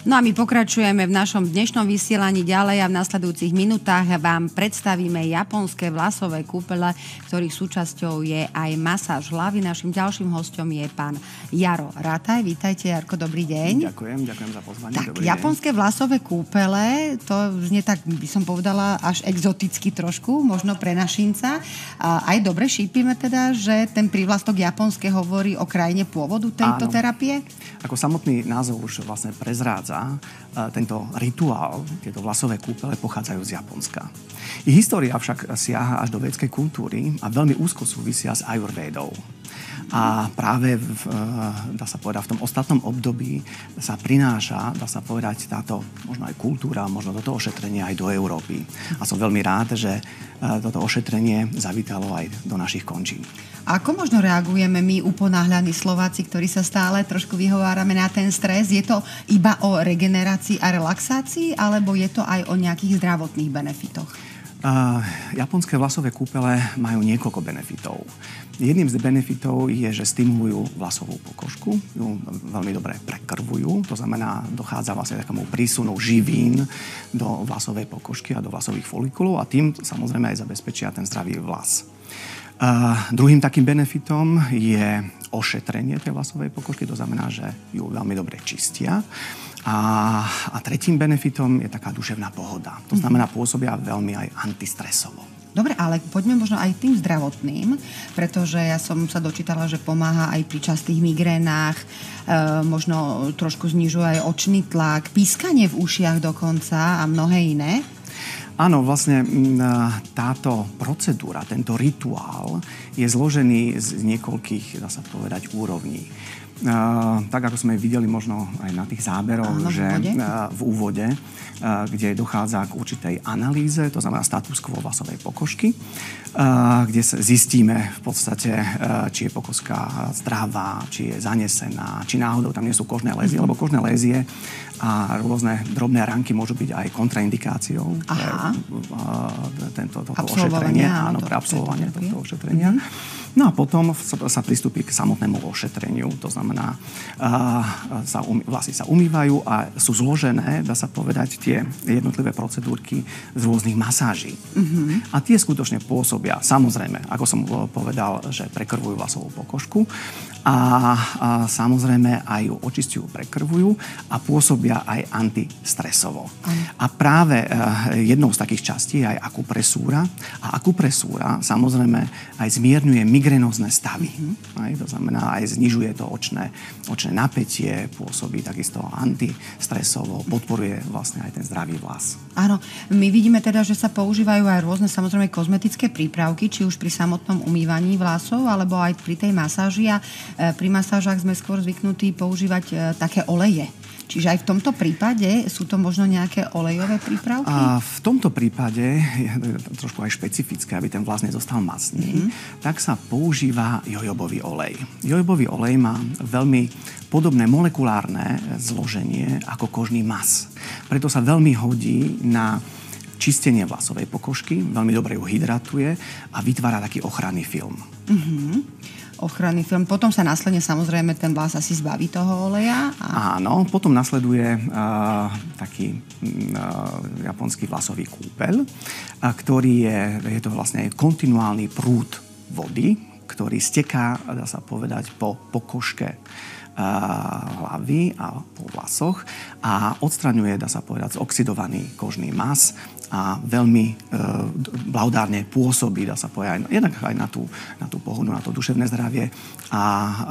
No a my pokračujeme v našom dnešnom vysielaní ďalej a v nasledujúcich minútach vám predstavíme japonské vlasové kúpele, ktorých súčasťou je aj masáž hlavy. Našim ďalším hosťom je pán Jaro Rataj. Vítajte, Jarko, dobrý deň. Ďakujem za pozvanie. Tak, dobrý japonské vlasové kúpele, to znie tak, by som povedala, až exoticky trošku, možno pre našinca. A aj dobre šípime teda, že ten prívlastok japonské hovorí o krajine pôvodu tejto terapie? Ako samotný názov už vlastne prezrádza, tento rituál, tieto vlasové kúpele pochádzajú z Japonska. Ich história však siaha až do védskej kultúry a veľmi úzko súvisia s ajurvédou. A práve dá sa povedať, v tom ostatnom období sa prináša, dá sa povedať, táto možno aj kultúra, možno toto ošetrenie aj do Európy. A som veľmi rád, že toto ošetrenie zavítalo aj do našich končín. Ako možno reagujeme my uponáhľaní Slováci, ktorí sa stále trošku vyhovárame na ten stres? Je to iba o regenerácii a relaxácii, alebo je to aj o nejakých zdravotných benefitoch? Japonské vlasové kúpele majú niekoľko benefitov. Jedným z benefitov je, že stimulujú vlasovú pokožku, ju veľmi dobre prekrvujú, to znamená, dochádza vlastne takému prísunu živín do vlasovej pokožky a do vlasových folikulov a tým samozrejme aj zabezpečia ten zdravý vlas. Druhým takým benefitom je ošetrenie tej vlasovej pokožky, to znamená, že ju veľmi dobre čistia. A tretím benefitom je taká duševná pohoda. To znamená, pôsobia veľmi aj antistresovo. Dobre, ale poďme možno aj tým zdravotným, pretože ja som sa dočítala, že pomáha aj pri častých migrénach, možno trošku znižuje aj očný tlak, pískanie v ušiach dokonca a mnohé iné. Áno, vlastne táto procedúra, tento rituál je zložený z niekoľkých, dá sa povedať, úrovní. Tak, ako sme videli možno aj na tých záberoch, že v úvode, kde dochádza k určitej analýze, to znamená status quo vlasovej pokožky, kde zistíme v podstate, či je pokožka zdravá, či je zanesená, či náhodou tam nie sú kožné lézie, lebo kožné lézie a rôzne drobné ranky môžu byť aj kontraindikáciou pre toto ošetrenie. Áno, pre absolvovanie tohto ošetrenia. No a potom sa pristúpi k samotnému ošetreniu. To znamená, vlasy sa umývajú a sú zložené, dá sa povedať, tie jednotlivé procedúrky z rôznych masáží. A tie skutočne pôsobia, samozrejme, ako som povedal, že prekrvujú vlasovú pokožku a samozrejme aj ju očistujú, prekrvujú a pôsobia aj antistresovo. A práve jednou z takých častí je aj akupresúra. A akupresúra samozrejme aj zmierňuje migrénózne stavy. To znamená, aj znižuje to očné napätie, pôsobí takisto antistresovo, podporuje vlastne aj ten zdravý vlas. Áno, my vidíme teda, že sa používajú aj rôzne samozrejme kozmetické prípravky, či už pri samotnom umývaní vlasov, alebo aj pri tej masáži. A pri masážach sme skôr zvyknutí používať také oleje. Čiže aj v tomto prípade sú to možno nejaké olejové prípravky? A v tomto prípade, je trošku aj špecifické, aby ten vlas nezostal masný, tak sa používa jojobový olej. Jojobový olej má veľmi podobné molekulárne zloženie ako kožný mas. Preto sa veľmi hodí na čistenie vlasovej pokožky, veľmi dobre ju hydratuje a vytvára taký ochranný film. Ochranný film. Potom sa následne samozrejme ten vlas asi zbaví toho oleja. Áno, potom nasleduje taký japonský vlasový kúpeľ, ktorý je to vlastne kontinuálny prúd vody, ktorý steká, dá sa povedať, po pokožke hlavy a po vlasoch a odstraňuje, dá sa povedať, zoxidovaný kožný mas a veľmi blahodárne pôsobí, dá sa povedať, jednak aj na tú pohodu, na to duševné zdravie a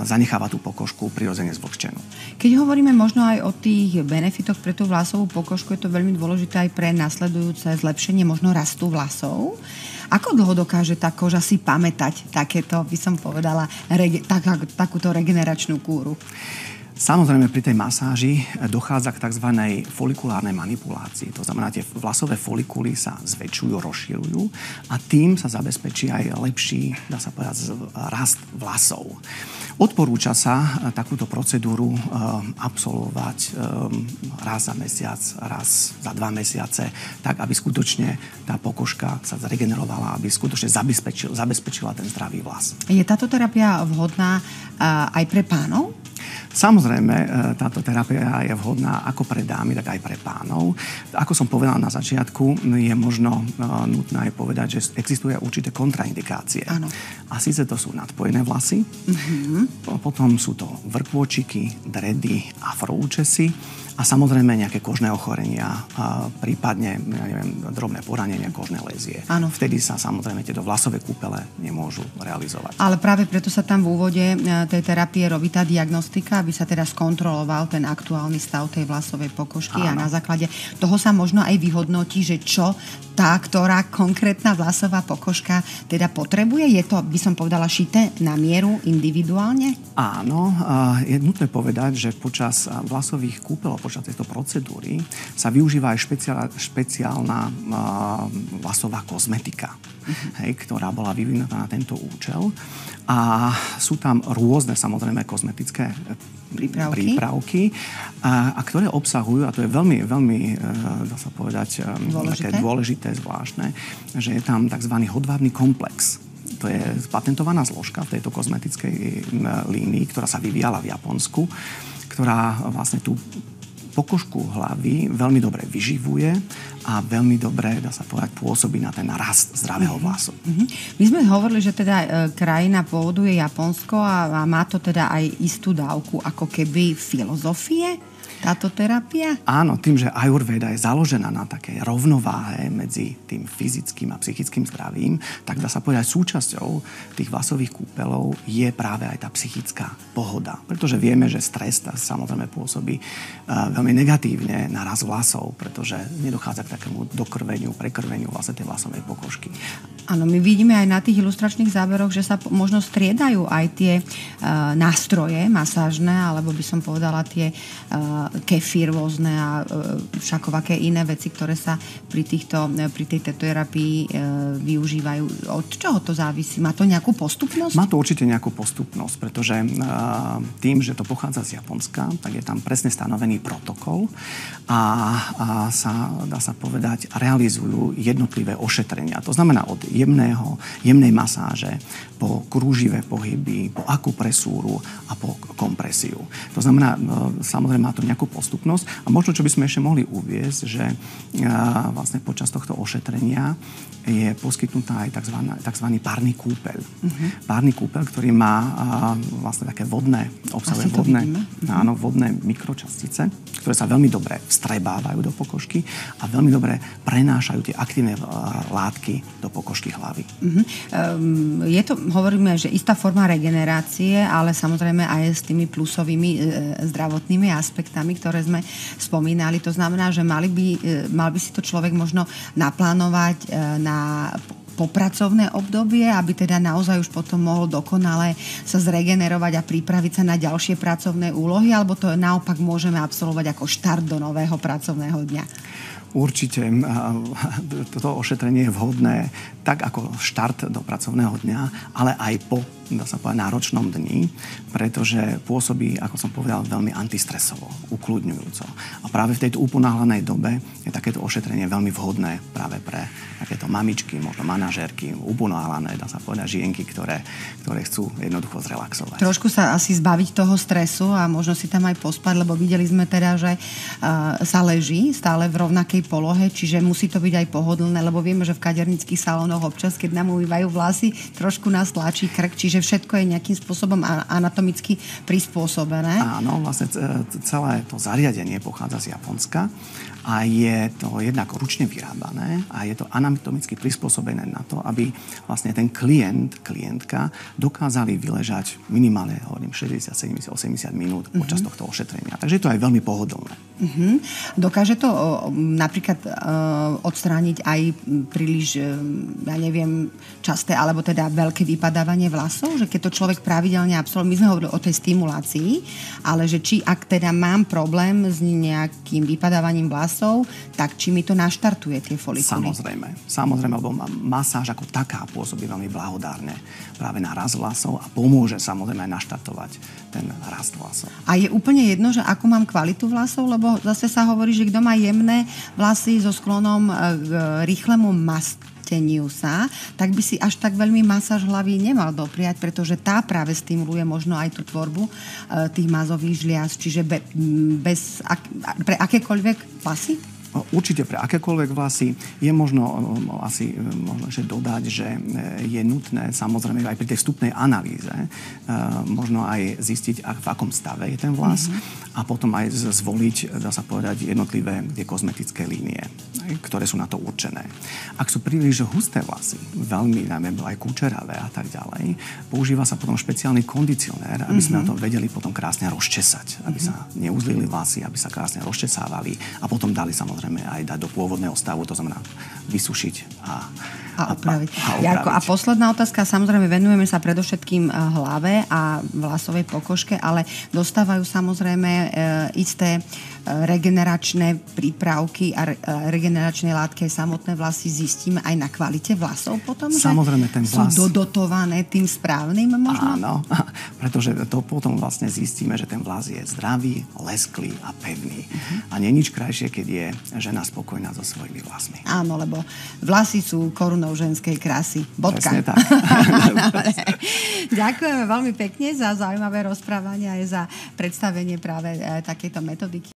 zanecháva tú pokožku prirodzene zvlhčenú. Keď hovoríme možno aj o tých benefitoch pre tú vlasovú pokožku, je to veľmi dôležité aj pre nasledujúce zlepšenie možno rastu vlasov. Ako dlho dokáže tá koža si pamätať takéto, by som povedala, takúto regeneračnú kúru? Samozrejme, pri tej masáži dochádza k tzv. Folikulárnej manipulácii. To znamená, tie vlasové folikuly sa zväčšujú, rozširujú a tým sa zabezpečí aj lepší, dá sa povedať, rast vlasov. Odporúča sa takúto procedúru absolvovať raz za mesiac, raz za 2 mesiace, tak aby skutočne tá pokožka sa zregenerovala, aby skutočne zabezpečila ten zdravý vlas. Je táto terapia vhodná aj pre pánov? Samozrejme, táto terapia je vhodná ako pre dámy, tak aj pre pánov. Ako som povedal na začiatku, je možno nutné aj povedať, že existuje určité kontraindikácie. Áno. A síce to sú nadpojené vlasy, potom sú to vrkôčiky, dredy, afroúčesy a samozrejme nejaké kožné ochorenia, prípadne drobné poranenia, kožné lézie. Áno. Vtedy sa samozrejme tieto vlasové kúpele nemôžu realizovať. Ale práve preto sa tam v úvode tej terapie robí tá diagnostika, aby sa teda skontroloval ten aktuálny stav tej vlasovej pokožky. Áno. A na základe toho sa možno aj vyhodnotí, že čo tá, ktorá konkrétna vlasová pokožka teda potrebuje. Je to, by som povedala, šité na mieru individuálne? Áno, je nutné povedať, že počas vlasových kúpelov, počas tejto procedúry sa využíva aj špeciálna vlasová kozmetika, ktorá bola vyvinutá na tento účel. A sú tam rôzne, samozrejme, kozmetické prípravky a ktoré obsahujú, a to je veľmi, veľmi, dá sa povedať, také dôležité, zvláštne, že je tam tzv. Hodvábny komplex. To je patentovaná zložka v tejto kozmetickej línii, ktorá sa vyvíjala v Japonsku, ktorá vlastne tú pokožku hlavy veľmi dobre vyživuje a veľmi dobre, dá sa povedať, pôsobí na ten rast zdravého vlasu. My sme hovorili, že teda krajina pôvodu je Japonsko a má to teda aj istú dávku ako keby filozofie, táto terapia? Áno, tým, že ajurvéda je založená na takej rovnováhe medzi tým fyzickým a psychickým zdravím, tak dá sa povedať, súčasťou tých vlasových kúpeľov je práve aj tá psychická pohoda. Pretože vieme, že stres samozrejme pôsobí veľmi negatívne na rast vlasov, pretože nedochádza k takému dokrveniu, prekrveniu vlastne tej vlasovej pokožky. Áno, my vidíme aj na tých ilustračných záberoch, že sa možno striedajú aj tie nástroje masážne, alebo by som povedala tie kefír rôzne a všakovaké iné veci, ktoré sa pri tejto terapii využívajú. Od čoho to závisí? Má to nejakú postupnosť? Má to určite nejakú postupnosť, pretože tým, že to pochádza z Japonska, tak je tam presne stanovený protokol a sa, dá sa povedať, realizujú jednotlivé ošetrenia. To znamená od jemnej masáže po krúživé pohyby, po akupresúru a po kompresiu. To znamená, samozrejme má to nejakú postupnosť a možno, čo by sme ešte mohli uviesť, že vlastne počas tohto ošetrenia je poskytnutá aj tzv. Párny kúpeľ. Párny kúpeľ, ktorý má vlastne také obsahuje vodné mikročastice, ktoré sa veľmi dobre vstrebávajú do pokožky a veľmi dobre prenášajú tie aktívne látky do pokožky hlavy. Je to, hovoríme, že istá forma regenerácie, ale samozrejme aj s tými plusovými zdravotnými aspektami, ktoré sme spomínali. To znamená, že mal by si to človek možno naplánovať na popracovné obdobie, aby teda naozaj už potom mohol dokonale sa zregenerovať a pripraviť sa na ďalšie pracovné úlohy, alebo to naopak môžeme absolvovať ako štart do nového pracovného dňa? Určite toto ošetrenie je vhodné tak ako štart do pracovného dňa, ale aj po, dá sa povedať, náročnom dni, pretože pôsobí, ako som povedal, veľmi antistresovo, ukľudňujúco. A práve v tejto uponáhlanej dobe je takéto ošetrenie veľmi vhodné práve pre takéto mamičky, možno manažérky, uponáhlané, dá sa povedať, žienky, ktoré chcú jednoducho zrelaxovať. Trošku sa asi zbaviť toho stresu a možno si tam aj pospať, lebo videli sme teda, že sa leží stále v rovnakej polohe, čiže musí to byť aj pohodlné, lebo vieme, že v kadernických salónoch občas, keď nám umývajú vlasy, trošku nás tlačí krk, čiže všetko je nejakým spôsobom anatomicky prispôsobené. Áno, vlastne celé to zariadenie pochádza z Japonska a je to jednak ručne vyrábané a je to anatomicky prispôsobené na to, aby vlastne ten klientka dokázali vyležať minimálne, hovorím, 60, 70, 80 minút počas tohto ošetrenia. Takže je to aj veľmi pohodlné. Dokáže to napríklad odstrániť aj príliš, ja neviem, časté alebo teda veľké vypadávanie vlasov, že keď to človek pravidelne absolvuje, my sme hovorili o tej stimulácii, ale že či ak teda mám problém s nejakým vypadávaním vlasov, tak či mi to naštartuje tie folikuly? Samozrejme, lebo masáž ako taká pôsobí veľmi blahodárne práve na rast vlasov a pomôže samozrejme aj naštartovať ten rast vlasov. A je úplne jedno, že ako mám kvalitu vlasov, lebo zase sa hovorí, že kto má jemné vlasy so sklonom k rýchlemu zhusteniu sa, tak by si až tak veľmi masáž hlavy nemal dopriať, pretože tá práve stimuluje možno aj tú tvorbu tých mazových žliaz. Čiže pre akékoľvek vlasy? Určite pre akékoľvek vlasy. Je možno že dodať, že je nutné samozrejme aj pri tej vstupnej analýze možno aj zistiť, v akom stave je ten vlas a potom aj zvoliť, dá sa povedať, jednotlivé tie kozmetické línie, ktoré sú na to určené. Ak sú príliš husté vlasy, veľmi najmä aj kúčeravé a tak ďalej, používa sa potom špeciálny kondicionér, aby sme na to vedeli potom krásne rozčesať, aby sa neuzlili vlasy, aby sa krásne rozčesávali a potom dali samozrejme aj dať do pôvodného stavu, to znamená vysušiť a opraviť. Jarko, a posledná otázka, samozrejme venujeme sa predovšetkým hlave a vlasovej pokožke, ale dostávajú samozrejme isté regeneračné prípravky a regeneračné látky aj samotné vlasy zistíme aj na kvalite vlasov potom? Samozrejme, ten vlas sú dodotované tým správnym možno? Áno, pretože to potom vlastne zistíme, že ten vlas je zdravý, lesklý a pevný. A nie nič krajšie, keď je žena spokojná so svojimi vlasmi. Áno, lebo vlasy sú korunou ženskej krásy. Bodka. Presne tak. Ďakujeme veľmi pekne za zaujímavé rozprávanie aj za predstavenie práve takejto metodiky.